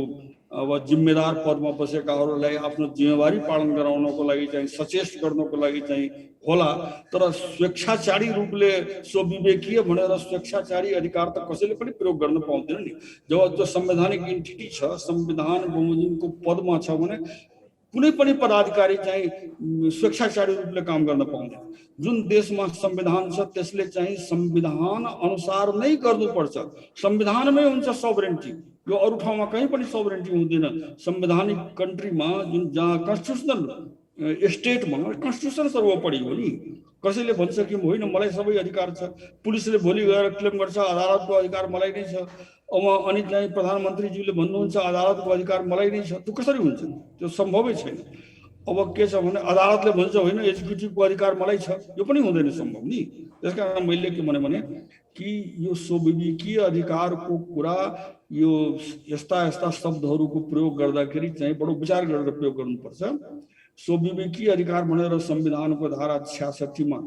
अब जिम्मेदार पदमा बसेकाहरूलाई आफ्नो जिम्मेवारी पालन गराउनको लागि चाहिँ सचेत गर्नको लागि चाहिँ होला। तर स्वेच्छाचारी रूपले स्वविवेकीय भनेर स्वेच्छाचारी अधिकार त कसैले पनि प्रयोग गर्न पाउँदैन नि। जब त्यो संवैधानिक एन्टिटी छ, संविधान बमोजिमको पदमा छ भने कुनै पनि पदाधिकारी चाहिँ स्वेच्छाचारी रूपले काम गर्न पाउँदैन। जुन देशमा संविधान छ त्यसले चाहिँ संविधान अनुसार नै गर्नुपर्छ। संविधानमै हुन्छ सोभरेन्टी, यो अरू ठाउँमा कहीँ पनि सोभरेन्टी हुँदैन। संवैधानिक कन्ट्रीमा जुन जहाँ कन्स्टिट्युसनल स्टेटमा कन्स्टिट्युसन सर्वोपरि हो नि। कसैले भन्छ कि होइन मलाई सबै अधिकार छ, पुलिसले भोलि गएर क्लेम गर्छ अदालतको अधिकार मलाई नै छ, अनि चाहिँ प्रधानमन्त्रीज्यूले भन्नुहुन्छ अदालतको अधिकार मलाई नै छ। त्यो कसरी हुन्छ? त्यो सम्भवै छैन। अब के छ भने अदालतले भन्छ होइन एक्जिक्युटिभको अधिकार मलाई छ, यो पनि हुँदैन सम्भव नि। त्यसकारण मैले के भने कि यो स्वविवेकीय अधिकारको कुरा यो यस्ता शब्दहरूको प्रयोग गर्दाखेरि चाहिँ बडो विचार गरेर प्रयोग गर्नुपर्छ। स्वविवेकीय अधिकार भनेर संविधानको धारा 66 मा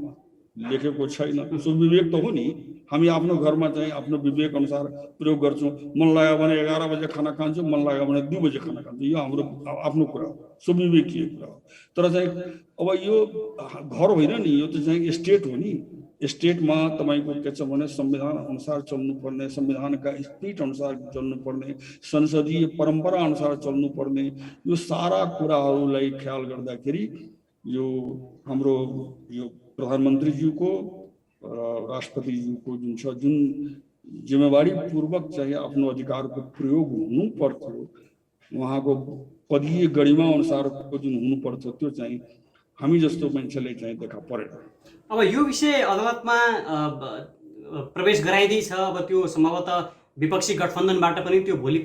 लेखेको छैन। स्वविवेक त हो नि, हामी आफ्नो घरमा चाहिँ आफ्नो विवेक अनुसार प्रयोग गर्छौँ। मन लाग्यो भने 11 बजे खाना खान्छौँ, मन लाग्यो भने 2 बजे खाना खान्छौँ, यो हाम्रो आफ्नो कुरा हो, स्वविवेकीय कुरा हो। तर चाहिँ अब यो घर होइन नि, यो त चाहिँ स्टेट हो नि। स्टेटमा तपाईँको के छ भने संविधान अनुसार चल्नुपर्ने, संविधानका स्पिरिट अनुसार चल्नुपर्ने, संसदीय परम्परा अनुसार चल्नुपर्ने, यो सारा कुराहरूलाई ख्याल गर्दाखेरि यो हाम्रो यो प्रधानमन्त्रीज्यूको र राष्ट्रपतिज्यूको जुन छ, जुन जिम्मेवारी पूर्वक चाहिँ आफ्नो अधिकारको प्रयोग हुनु पर्थ्यो, उहाँको पदीय गरिमा अनुसारको जुन हुनु पर्थ्यो, त्यो चाहिँ हामी जस्तो मान्छेले चाहिँ देखा परेन।
अब यो विषय अदालतमा प्रवेश गराइदिएछ। अब त्यो सम्भवतः विपक्षी गठबन्धनबाट पनि त्यो भोलि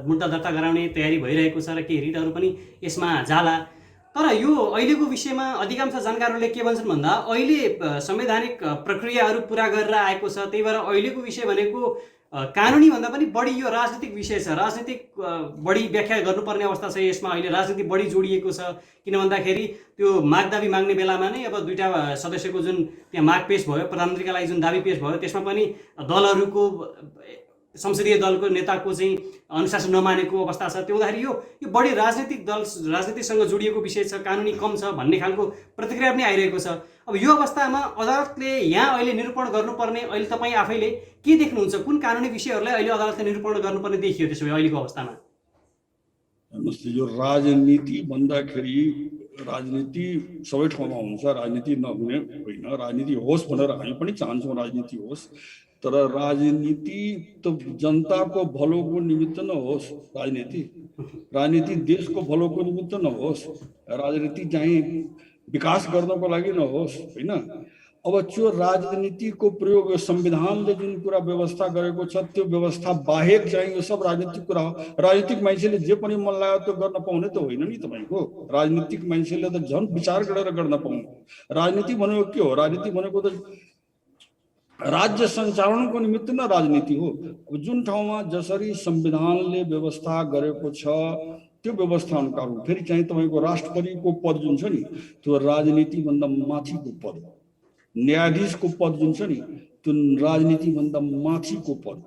मुद्दा दर्ता गराउने तयारी भइरहेको छ र केही रिटहरू पनि यसमा जाला। तर यो अहिलेको विषयमा अधिकांश जानकारहरूले के भन्छन् भन्दा अहिले संवैधानिक प्रक्रियाहरू पुरा गरेर आएको छ, त्यही भएर अहिलेको विषय भनेको कानुनी भन्दा पनि बढी यो राजनीतिक विषय छ। राजनीतिक बढी व्याख्या गर्नुपर्ने अवस्था छ यसमा। अहिले राजनीति बढी जोडिएको छ, किन भन्दाखेरि त्यो मागदाबी माग्ने बेलामा नै अब दुईटा सदस्यको जुन त्यहाँ माग पेश भयो, प्रधानमन्त्रीका लागि जुन दाबी पेश भयो, त्यसमा पनि दलहरूको संसदीय दलको नेताको चाहिँ अनुशासन नमानेको अवस्था छ। त्यो हुँदाखेरि यो बढी राजनीतिसँग जोडिएको विषय छ, कानुनी कम छ भन्ने खालको प्रतिक्रिया पनि आइरहेको छ। अब यो अवस्थामा अदालतले यहाँ अहिले निरूपण गर्नुपर्ने, अहिले तपाईँ आफैले के देख्नुहुन्छ, कुन कानुनी विषयहरूलाई अहिले अदालतले निरूपण गर्नुपर्ने देखियो त्यसो भए अहिलेको अवस्थामा?
यो राजनीति भन्दाखेरि राजनीति सबै ठाउँमा हुन्छ, राजनीति नहुने होइन। राजनीति होस् भनेर हामी पनि चाहन्छौँ राजनीति होस्, तर राजनीति त जनताको भलोको निमित्त नहोस्। राजनीति देशको भलोको निमित्त नहोस्। राजनीति चाहिँ विकास गर्नको लागि नहोस्, होइन। अब त्यो राजनीतिको प्रयोग संविधानले जुन कुरा व्यवस्था गरेको छ त्यो व्यवस्था बाहेक चाहिँ यो सब राजनीतिक कुरा हो। राजनीतिक मान्छेले जे पनि मन लाग्यो त्यो गर्न पाउने त होइन नि तपाईँको। राजनीतिक मान्छेले त झन् विचार गरेर गर्न पाउने। राजनीति भनेको के हो? राजनीति भनेको त राज्य सञ्चालनको निमित्त न राजनीति हो। अब जुन ठाउँमा जसरी संविधानले व्यवस्था गरेको छ त्यो व्यवस्था अनुसार हो। फेरि चाहिँ तपाईको राष्ट्रपतिको पद जुन छ नि त्यो राजनीतिभन्दा माथिको पद हो। न्यायाधीशको पद जुन छ नि त्यो राजनीतिभन्दा माथिको पद।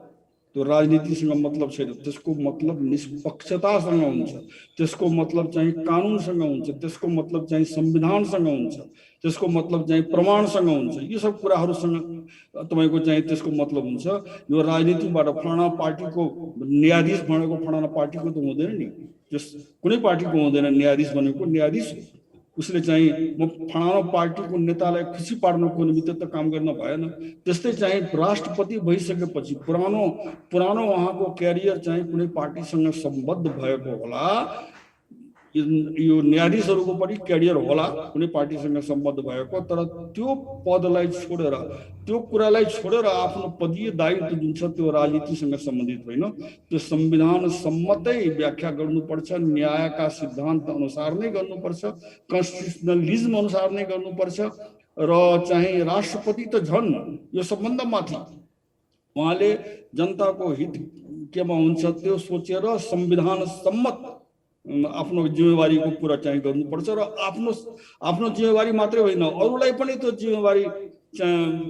त्यो राजनीतिसँग मतलब छैन, त्यसको मतलब निष्पक्षतासँग हुन्छ, त्यसको मतलब चाहिँ कानुनसँग हुन्छ, त्यसको मतलब चाहिँ संविधानसँग हुन्छ, त्यसको मतलब चाहिँ प्रमाणसँग हुन्छ। यो सब कुराहरूसँग तपाईको चाहिँ त्यसको मतलब हुन्छ। यो राजनीतिबाट फलाना पार्टीको न्यायाधीश भनेको फलाना पार्टीको त हुँदैन नि, त्यस कुनै पार्टीको हुँदैन। न्यायाधीश भनेको न्यायाधीश हो। उसले चाहिँ म फलाना पार्टीको नेतालाई खुसी पार्नको निमित्त त काम गर्न भएन। त्यस्तै चाहिँ राष्ट्रपति भइसकेपछि पुरानो उहाँको क्यारियर चाहिँ कुनै पार्टीसँग सम्बद्ध भएको होला। यो न्यायाधीशहरूको पनि क्यारियर होला कुनै पार्टीसँग सम्बद्ध भएको, तर त्यो पदलाई छोडेर त्यो कुरालाई छोडेर आफ्नो पदीय दायित्व जुन छ त्यो राजनीतिसँग सम्बन्धित होइन। त्यो संविधान सम्मतै व्याख्या गर्नुपर्छ, न्यायका सिद्धान्त अनुसार नै गर्नुपर्छ, कन्स्टिट्युसनलिज्म अनुसार नै गर्नुपर्छ। र चाहिँ राष्ट्रपति त झन् यो सबभन्दा माथि उहाँले जनताको हित केमा हुन्छ त्यो सोचेर संविधान सम्मत आफ्नो जिम्मेवारीको पुरा चाहिँ गर्नुपर्छ। र आफ्नो जिम्मेवारी मात्रै होइन अरूलाई पनि त्यो जिम्मेवारी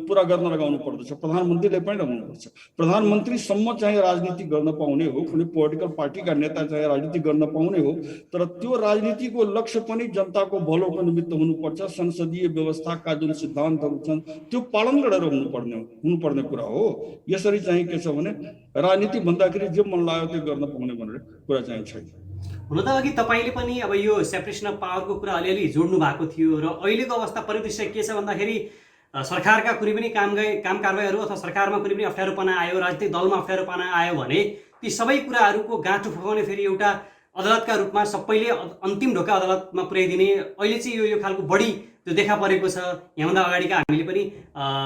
पुरा गर्न लगाउनु पर्दछ। प्रधानमन्त्रीले पनि लगाउनुपर्छ। प्रधानमन्त्रीसम्म चाहिँ राजनीति गर्न पाउने हो, कुनै पोलिटिकल पार्टीका नेता चाहिँ राजनीति गर्न पाउने हो, तर त्यो राजनीतिको लक्ष्य पनि जनताको भलोको निमित्त हुनुपर्छ। संसदीय व्यवस्थाका जुन सिद्धान्तहरू छन् त्यो पालन गरेर हुनुपर्ने कुरा हो। यसरी चाहिँ के छ भने राजनीति भन्दाखेरि जे मन लाग्यो त्यो गर्न पाउने भनेर कुरा चाहिँ छैन।
हुन त अघि तपाईँले पनि अब यो सेपरेसन अफ पावरको कुरा अलिअलि जोड्नु भएको थियो र अहिलेको अवस्था परिदृश्य के छ भन्दाखेरि सरकारका कुनै पनि काम कारबाहीहरू अथवा सरकारमा कुनै पनि अप्ठ्यारोपना आयो, राजनीतिक दलमा अप्ठ्यारोपना आयो भने ती सबै कुराहरूको गाँठो फुकाउने फेरि एउटा अदालतका रूपमा सबैले अन्तिम ढोका अदालतमा पुर्याइदिने अहिले चाहिँ यो खालको बढी त्यो देखा परेको छ। यहाँभन्दा अगाडिका हामीले पनि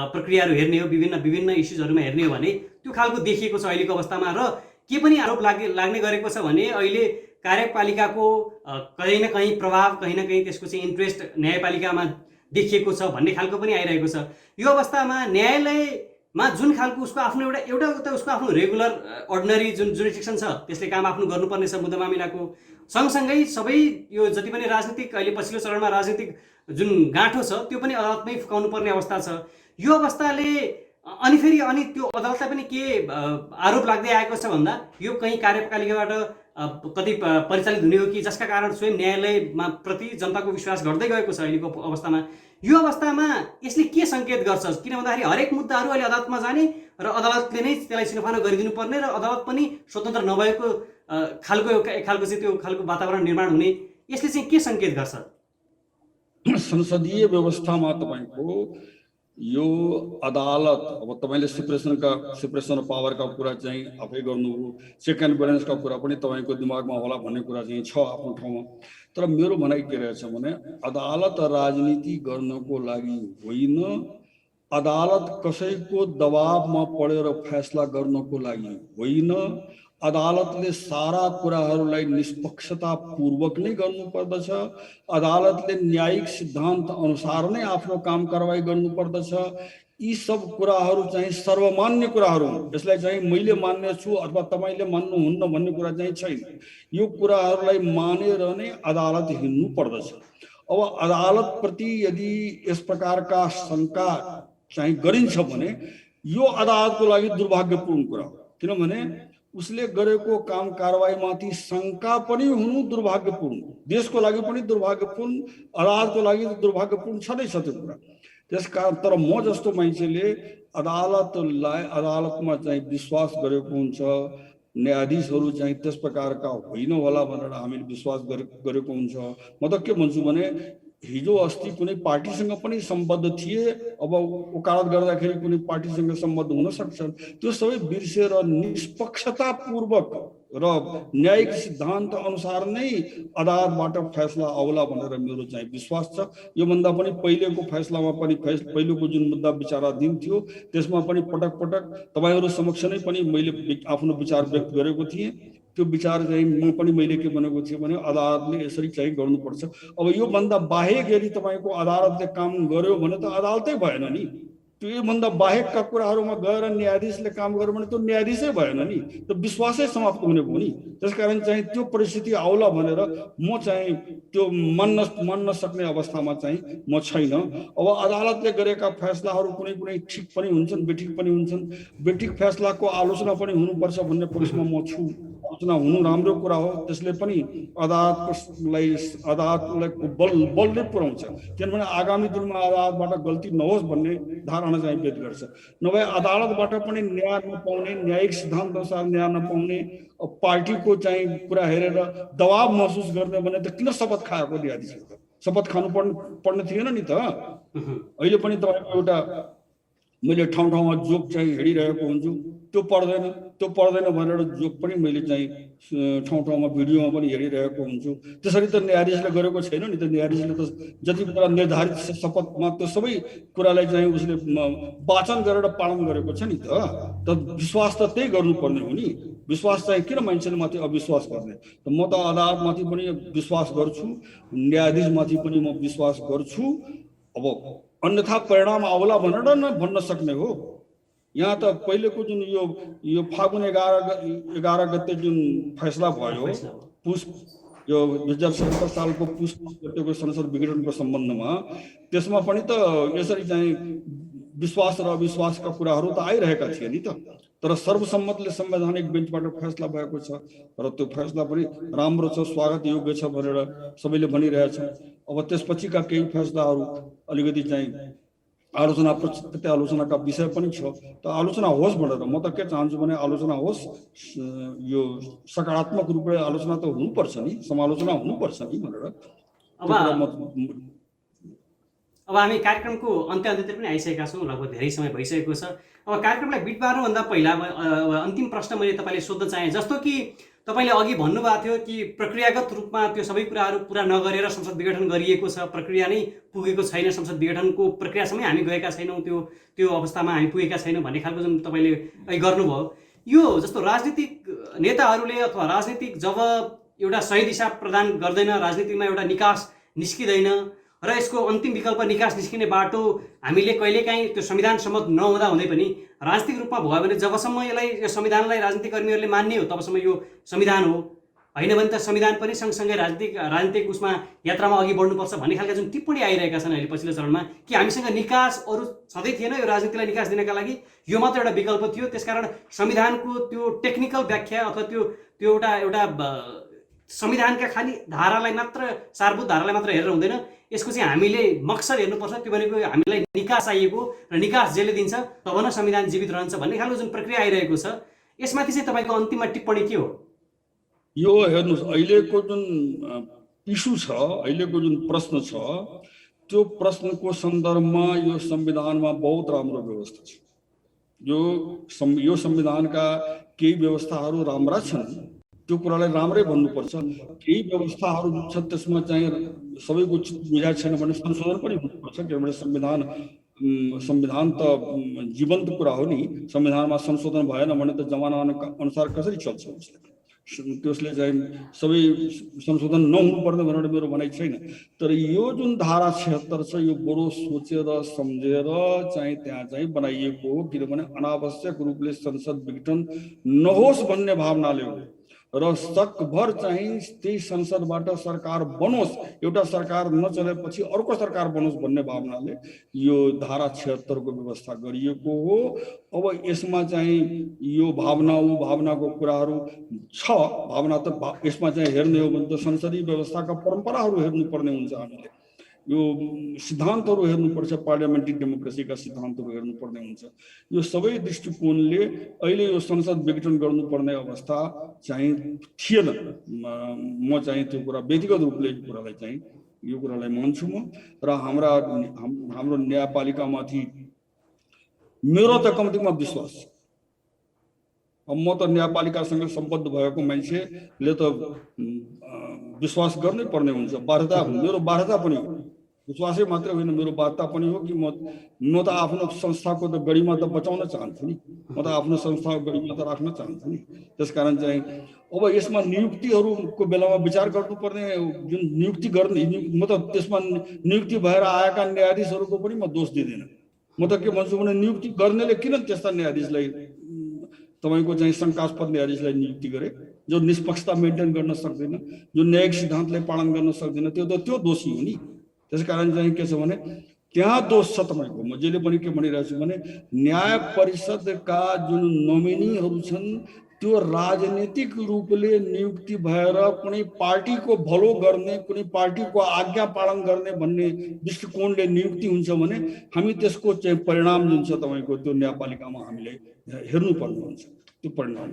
प्रक्रियाहरू हेर्ने हो, विभिन्न इस्युजहरूमा हेर्ने हो भने त्यो खालको देखिएको छ अहिलेको अवस्थामा। र के पनि आरोप लाग्ने गरेको छ भने अहिले कार्यपालिकाको कहीँ न कहीँ प्रभाव, कहीँ न कहीँ त्यसको चाहिँ इन्ट्रेस्ट न्यायपालिकामा देखिएको छ भन्ने खालको पनि आइरहेको छ। यो अवस्थामा न्यायालयमा जुन खालको उसको आफ्नो एउटा त उसको आफ्नो रेगुलर अर्डिनरी जुन जुरिडिक्सन छ त्यसले काम आफ्नो गर्नुपर्ने छ मुद्दा मामिलाको सँगसँगै सबै यो जति पनि राजनीतिक अहिले पछिल्लो चरणमा राजनीतिक जुन गाँठो छ त्यो पनि अदालतमै फुकाउनु पर्ने अवस्था छ। यो अवस्थाले अनि त्यो अदालतलाई पनि के आरोप लाग्दै आएको छ भन्दा यो कहीँ कार्यपालिकाबाट कति परिचालित हुने हो कि जसका कारण स्वयं न्यायालयमा प्रति जनताको विश्वास घट्दै गएको छ अहिलेको अवस्थामा। यो अवस्थामा यसले के सङ्केत गर्छ? किन भन्दाखेरि हरेक मुद्दाहरू अहिले अदालतमा जाने र अदालतले नै त्यसलाई छिनोफानो गरिदिनु पर्ने र अदालत पनि स्वतन्त्र नभएको खालको चाहिँ त्यो खालको वातावरण निर्माण हुने, यसले चाहिँ के सङ्केत गर्छ?
संसदीय व्यवस्थामा तपाईँको यो अदालत अब तपाईँले सेपरेसन अफ पावरका कुरा चाहिँ आफै गर्नुभयो, चेक एन्ड ब्यालेन्सका कुरा पनि तपाईँको दिमागमा होला भन्ने कुरा चाहिँ छ आफ्नो ठाउँमा। तर मेरो भनाइ के रहेछ भने अदालत राजनीति गर्नको लागि होइन, अदालत कसैको दबावमा परेर फैसला गर्नको लागि होइन, अदालतले सारा कुराहरूलाई निष्पक्षतापूर्वक नै गर्नुपर्दछ। अदालतले न्यायिक सिद्धान्त अनुसार नै आफ्नो काम कारवाही गर्नुपर्दछ। यी सब कुराहरू चाहिँ सर्वमान्य कुराहरू हुन्। यसलाई चाहिँ मैले मान्ने छु अथवा तपाईँले मान्नुहुन्न भन्ने कुरा चाहिँ छैन। यो कुराहरूलाई मानेर नै अदालत हिँड्नु पर्दछ। अब अदालत प्रति यदि यस प्रकारका शङ्का चाहिँ गरिन्छ भने यो अदालतको लागि दुर्भाग्यपूर्ण कुरा हो। किनभने उसले गरेको काम कारवाहीमाथि शङ्का पनि हुनु दुर्भाग्यपूर्ण, देशको लागि पनि दुर्भाग्यपूर्ण, अदालतको लागि दुर्भाग्यपूर्ण छँदैछ त्यो कुरा। त्यसकारण तर म जस्तो मान्छेले अदालतमा चाहिँ विश्वास गरेको हुन्छ, न्यायाधीशहरू चाहिँ त्यस प्रकारका होइन होला भनेर हामीले विश्वास गरेको हुन्छ। म त के भन्छु भने हिजो अस्ति कुनै पार्टीसँग पनि सम्बद्ध थिए, अब वकालत गर्दाखेरि कुनै पार्टीसँग सम्बद्ध हुन सक्छन्, त्यो सबै बिर्सेर निष्पक्षतापूर्वक र न्यायिक सिद्धान्त अनुसार नै अदालतबाट फैसला आउला भनेर मेरो चाहिँ विश्वास छ। योभन्दा पनि पहिलेको फैसलामा पनि पहिलेको जुन मुद्दा विचाराधीन थियो त्यसमा पनि पटक पटक तपाईँहरू समक्ष नै पनि मैले आफ्नो विचार व्यक्त गरेको थिएँ। त्यो विचार चाहिँ म पनि मैले के भनेको थिएँ भने अदालतले यसरी चाहिँ गर्नुपर्छ। अब योभन्दा बाहेक यदि तपाईँको अदालतले काम गर्यो भने त अदालतै भएन नि, त्यो योभन्दा बाहेकका कुराहरूमा गएर न्यायाधीशले काम गर्यो भने त्यो न्यायाधीशै भएन नि, त्यो विश्वासै समाप्त हुने भयो नि। त्यसकारण चाहिँ त्यो परिस्थिति आउला भनेर म चाहिँ त्यो मान्न सक्ने अवस्थामा चाहिँ म छैन। अब अदालतले गरेका फैसलाहरू कुनै कुनै ठिक पनि हुन्छन्, बेठिक पनि हुन्छन्। बेठिक फैसलाको आलोचना पनि हुनुपर्छ भन्ने पक्षमा म छु। आलोचना हुनु राम्रो कुरा हो, त्यसले पनि अदालतलाई बलले पुर्याउँछ। किनभने आगामी दिनमा अदालतबाट गल्ती नहोस् भन्ने धारणा चाहिँ व्यक्त गर्छ। नभए अदालतबाट पनि न्याय नपाउने, न्यायिक सिद्धान्त अनुसार न्याय नपाउने, पार्टीको चाहिँ कुरा हेरेर दबाव महसुस गर्ने भने त किन शपथ खाएको न्यायाधीश? शपथ खानु पर्ने थिएन नि त। अहिले पनि तपाईँको एउटा मैले ठाउँ ठाउँमा जोक चाहिँ हेरिरहेको हुन्छु, त्यो पर्दैन भनेर जोक पनि मैले चाहिँ ठाउँ ठाउँमा भिडियोमा पनि हेरिरहेको हुन्छु। त्यसरी त न्यायाधीशले गरेको छैन नि त। न्यायाधीशले त जति कुरा निर्धारित शपथमा त्यो सबै कुरालाई चाहिँ उसले वाचन गरेर पालन गरेको छ नि त। विश्वास त त्यही गर्नुपर्ने हो नि। विश्वास चाहिँ किन मान्छेले माथि अविश्वास गर्ने? त म त अदालतमाथि पनि विश्वास गर्छु, न्यायाधीशमाथि पनि म विश्वास गर्छु। अब अन्यथा परिणाम आउला भनेर न भन्न सक्ने हो। यहाँ त पहिलेको जुन यो फागुन 11 गते जुन फैसला भयो, यो 2077 सालको पुस गतेको संसद विघटनको सम्बन्धमा, त्यसमा पनि त यसरी चाहिँ विश्वास र अविश्वासका कुराहरू त आइरहेका थिए नि त। तर सर्वसम्मतले संवैधानिक बेन्चबाट फैसला भएको छ र त्यो फैसला पनि राम्रो छ, स्वागत योग्य छ भनेर सबैले भनिरहेछ। अब त्यसपछिका केही फैसलाहरू अलिकति चाहिँ आलोचना प्रत्यालोचनाका विषय पनि छ। त आलोचना होस् भनेर म त के चाहन्छु भने आलोचना होस्, यो सकारात्मक रूपले आलोचना त हुनुपर्छ नि, समालोचना हुनुपर्छ नि भनेर।
अब हामी कार्यक्रमको अन्त्यतिर पनि आइसकेका छौँ, लगभग धेरै समय भइसकेको छ। अब कार्यक्रमलाई बिट पार्नुभन्दा पहिला अन्तिम प्रश्न मैले तपाईँले सोध्न चाहेँ। जस्तो कि तपाईँले अघि भन्नुभएको थियो कि प्रक्रियागत रूपमा त्यो सबै कुराहरू पुरा नगरेर संसद विघटन गरिएको छ, प्रक्रिया नै पुगेको छैन, संसद विघटनको प्रक्रियासम्मै हामी गएका छैनौँ, त्यो अवस्थामा हामी पुगेका छैनौँ भन्ने खालको जुन तपाईँले गर्नुभयो। यो जस्तो राजनीतिक नेताहरूले अथवा राजनीतिक जब एउटा सही दिशा प्रदान गर्दैन, राजनीतिमा एउटा निकास निस्किँदैन र यसको अन्तिम विकल्प निकास निस्किने बाटो हामीले कहिलेकाहीँ त्यो संविधान सम्मत नहुँदा हुँदै पनि राजनीतिक रूपमा भयो भने जबसम्म यो संविधानलाई राजनीतिक कर्मीहरूले मान्ने हो तबसम्म यो संविधान हो, होइन भने त संविधान पनि सँगसँगै राजनीतिक उसमा यात्रामा अघि बढ्नुपर्छ भन्ने खालका जुन टिप्पणी आइरहेका छन् अहिले पछिल्लो चरणमा, कि हामीसँग निकास अरू छँदै थिएन, यो राजनीतिलाई निकास दिनका लागि यो मात्र एउटा विकल्प थियो। त्यसकारण संविधानको त्यो टेक्निकल व्याख्या अथवा त्यो एउटा संविधानका खाली धारालाई मात्र, सारभूत धारालाई मात्र हेरेर हुँदैन, यसको चाहिँ हामीले मकसद हेर्नुपर्छ। त्यो भनेको हामीलाई निकास चाहिएको र निकास जसले दिन्छ तब न संविधान जीवित रहन्छ भन्ने खालको जुन प्रक्रिया आइरहेको छ, यसमाथि चाहिँ तपाईँको अन्तिममा टिप्पणी के हो?
यो हेर्नुहोस्, अहिलेको जुन इस्यु छ, अहिलेको जुन प्रश्न छ, त्यो प्रश्नको सन्दर्भमा यो संविधानमा बहुत राम्रो व्यवस्था छ। यो संविधानका केही व्यवस्थाहरू राम्रा छन्, त्यो कुरालाई राम्रै भन्नुपर्छ। केही व्यवस्थाहरू जुन छ त्यसमा चाहिँ सबैको बुझाइ छैन भने संशोधन पनि हुनुपर्छ। किनभने संविधान त जीवन्त कुरा हो नि। संविधानमा संशोधन भएन भने त जमाना अनुसार कसरी चल्छ? त्यसले चाहिँ सबै संशोधन नहुनुपर्ने भनेर मेरो भनाइ छैन। तर यो जुन धारा 76 छ, यो बडो सोचेर सम्झेर चाहिँ त्यहाँ चाहिँ बनाइएको हो। किनभने अनावश्यक रूपले संसद विघटन नहोस् भन्ने भावनाले हो र सकभर चाहिँ त्यही संसदबाट सरकार बनोस्, एउटा सरकार नचलेपछि अर्को सरकार बनोस् भन्ने भावनाले यो धारा 76 को व्यवस्था गरिएको हो। अब यसमा चाहिँ यो भावनाको कुराहरू छ। भावना त यसमा चाहिँ हेर्ने हो भने त संसदीय व्यवस्थाका परम्पराहरू हेर्नुपर्ने हुन्छ। हामीले यो सिद्धान्तहरू हेर्नुपर्छ, पार्लियामेन्ट्री डेमोक्रेसीका सिद्धान्तहरू हेर्नुपर्ने हुन्छ। यो सबै दृष्टिकोणले अहिले यो संसद विघटन गर्नुपर्ने अवस्था चाहिँ थिएन। म चाहिँ त्यो कुरा व्यक्तिगत रूपले यो कुरालाई मान्छु म। र हाम्रो न्यायपालिकामाथि मेरो त कम्तीमा विश्वास छ। अब म त न्यायपालिकासँग सम्बद्ध भएको मान्छेले त विश्वास गर्नै पर्ने हुन्छ। मेरो बाध्यता पनि हो, विश्वासै मात्रै होइन, मेरो बाध्यता पनि हो कि म त आफ्नो संस्थाको त गरिमा त बचाउन चाहन्छु नि, म त आफ्नो संस्थाको गरिमा त राख्न चाहन्छु नि। त्यसकारण चाहिँ अब यसमा नियुक्तिहरूको बेलामा विचार गर्नुपर्ने, जुन नियुक्ति गर्ने, म त त्यसमा नियुक्ति भएर आएका न्यायाधीशहरूको पनि म दोष दिँदैन। म त के भन्छु भने नियुक्ति गर्नेले किन त्यस्ता न्यायाधीशलाई तपाईको चाहिँ शङ्कास्पद न्यायाधीशलाई नियुक्ति गरे, जो निष्पक्षता मेन्टेन गर्न सक्दैन, जो न्यायिक सिद्धान्तलाई पालन गर्न सक्दैन, त्यो दोषी हो नि। त्यसकारण चाहिँ के छ भने त्यहाँ दोष छ तपाईको। म जहिले पनि के भनिरहेको छु भने न्याय परिषदका जुन नोमिनीहरू छन् त्यो राजनीतिक रूपले नियुक्ति भएर कुनै पार्टीको भलो गर्ने, कुनै पार्टीको आज्ञा पालन गर्ने भन्ने दृष्टिकोणले नियुक्ति हुन्छ भने हामी त्यसको चाहिँ परिणाम जुन छ तपाईको त्यो न्यायपालिकामा हामीले हेर्नुपर्ने हुन्छ। त्यो परिणाम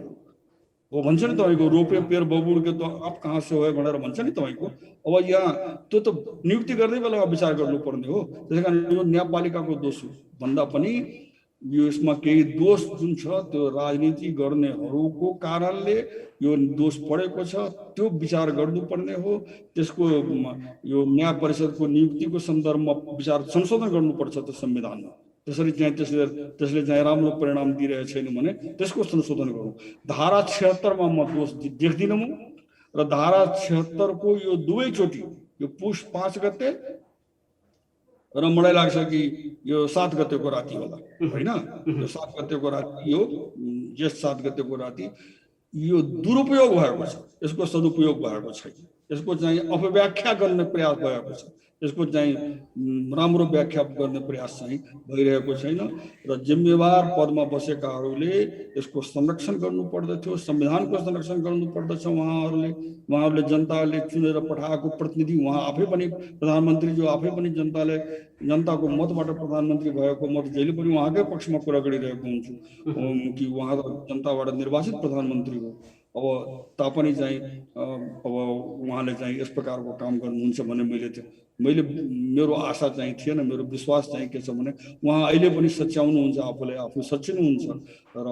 हो भन्छ नि तपाईको रोपे पेड़ बबुड के तो आप कहाँ से हो भनेर भन्छ नि तपाईको। अब यहाँ त्यो त नियुक्ति गर्दै बेलामा विचार गर्नुपर्ने हो। त्यसैकारण यो न्यायपालिकाको दोष भन्दा पनि यो यसमा केही दोष जुन छ त्यो राजनीति गर्नेहरूको कारणले यो दोष परेको छ, त्यो विचार गर्नुपर्ने हो। त्यसको यो न्याय परिषदको नियुक्तिको सन्दर्भमा विचार संशोधन गर्नुपर्छ त्यो संविधानमा। त्यसरी चाहिँ त्यसले चाहिँ राम्रो परिणाम दिइरहेको छैन भने त्यसको संशोधन गरौँ। धारा 76 मा म दोष देख्दिनँ म, र धारा 76 को यो दुवैचोटि यो पुष 5 गते र मलाई लाग्छ कि यो 7 गतेको राति होला हैन। यो 7 गतेको राति, यो जेठ 7 गतेको राति यो दुरुपयोग भएको छ, यसको सदुपयोग भएको छैन। यसको चाहिँ अपव्याख्या गर्ने प्रयास भएको छ, यसको चाहिँ राम्रो व्याख्या गर्ने प्रयास चाहिँ भइरहेको छैन। र जिम्मेवार पदमा बसेकाहरूले यसको संरक्षण गर्नुपर्दथ्यो, संविधानको संरक्षण गर्नुपर्दछ। उहाँहरूले जनताले चुनेर पठाएको प्रतिनिधि, उहाँ आफै पनि प्रधानमन्त्री जो आफै पनि जनताको मतबाट प्रधानमन्त्री भएको, म त जहिले पनि उहाँकै पक्षमा कुरा गरिरहेको हुन्छु कि उहाँ जनताबाट निर्वाचित प्रधानमन्त्री हो। अब तापनि चाहिँ अब उहाँले चाहिँ यस प्रकारको काम गर्नुहुन्छ भने मैले मेरो आशा चाहिँ थिएन, मेरो विश्वास चाहिँ के छ भने उहाँ अहिले पनि सच्याउनुहुन्छ, आफूलाई आफू सच्याउनुहुन्छ र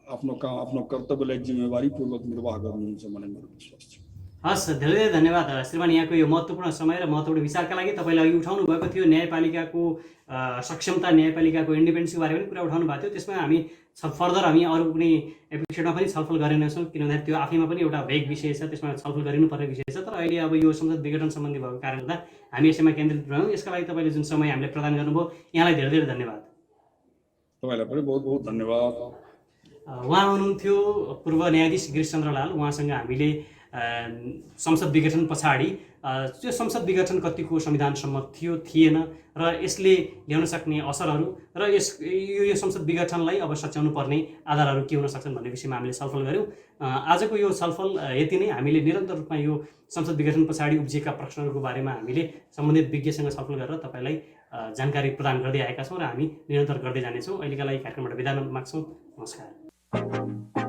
आफ्नो काम, आफ्नो कर्तव्यलाई जिम्मेवारीपूर्वक निर्वाह गर्नुहुन्छ भन्ने मेरो विश्वास छ।
हस्, धेरै धेरै धन्यवाद श्रीमान यहाँको यो महत्त्वपूर्ण समय र महत्त्वपूर्ण विचारका लागि। तपाईँले अघि उठाउनु भएको थियो न्यायपालिकाको सक्षमता, न्यायपालिकाको इन्डिपेन्डेन्सको बारेमा पनि कुरा उठाउनु भएको थियो। त्यसमा हामी फर्दर हामी अरू कुनै एपिसोडमा पनि छलफल गरेनछौँ, किनभने त्यो आफैमा पनि एउटा भेग विषय छ, त्यसमा छलफल गरिनुपर्ने विषय छ। तर अहिले अब यो संसद विघटन सम्बन्धी भएको कारणले गर्दा हामी यसैमा केन्द्रित रह्यौँ। यसका लागि तपाईँले जुन समय हामीले प्रदान गर्नुभयो यहाँलाई धेरै धेरै धन्यवाद।
तपाईँलाई पनि बहुत बहुत धन्यवाद।
उहाँ हुनुहुन्थ्यो पूर्व न्यायाधीश गिरिशचन्द्र लाल। उहाँसँग हामीले संसद विघटन पछाडि त्यो संसद विघटन कतिको संविधान सम्मत थियो थिएन र यसले ल्याउन सक्ने असरहरू र यो संसद विघटनलाई अब सच्याउनु पर्ने आधारहरू के हुन सक्छन् भन्ने विषयमा हामीले छलफल गऱ्यौँ। आजको यो छलफल यति नै। हामीले निरन्तर रूपमा यो संसद विघटन पछाडि उब्जिएका प्रश्नहरूको बारेमा हामीले सम्बन्धित विज्ञसँग छलफल गरेर तपाईँलाई जानकारी प्रदान गर्दै आएका छौँ र हामी निरन्तर गर्दै जानेछौँ। अहिलेका लागि कार्यक्रमबाट बिदा माग्छौँ। नमस्कार।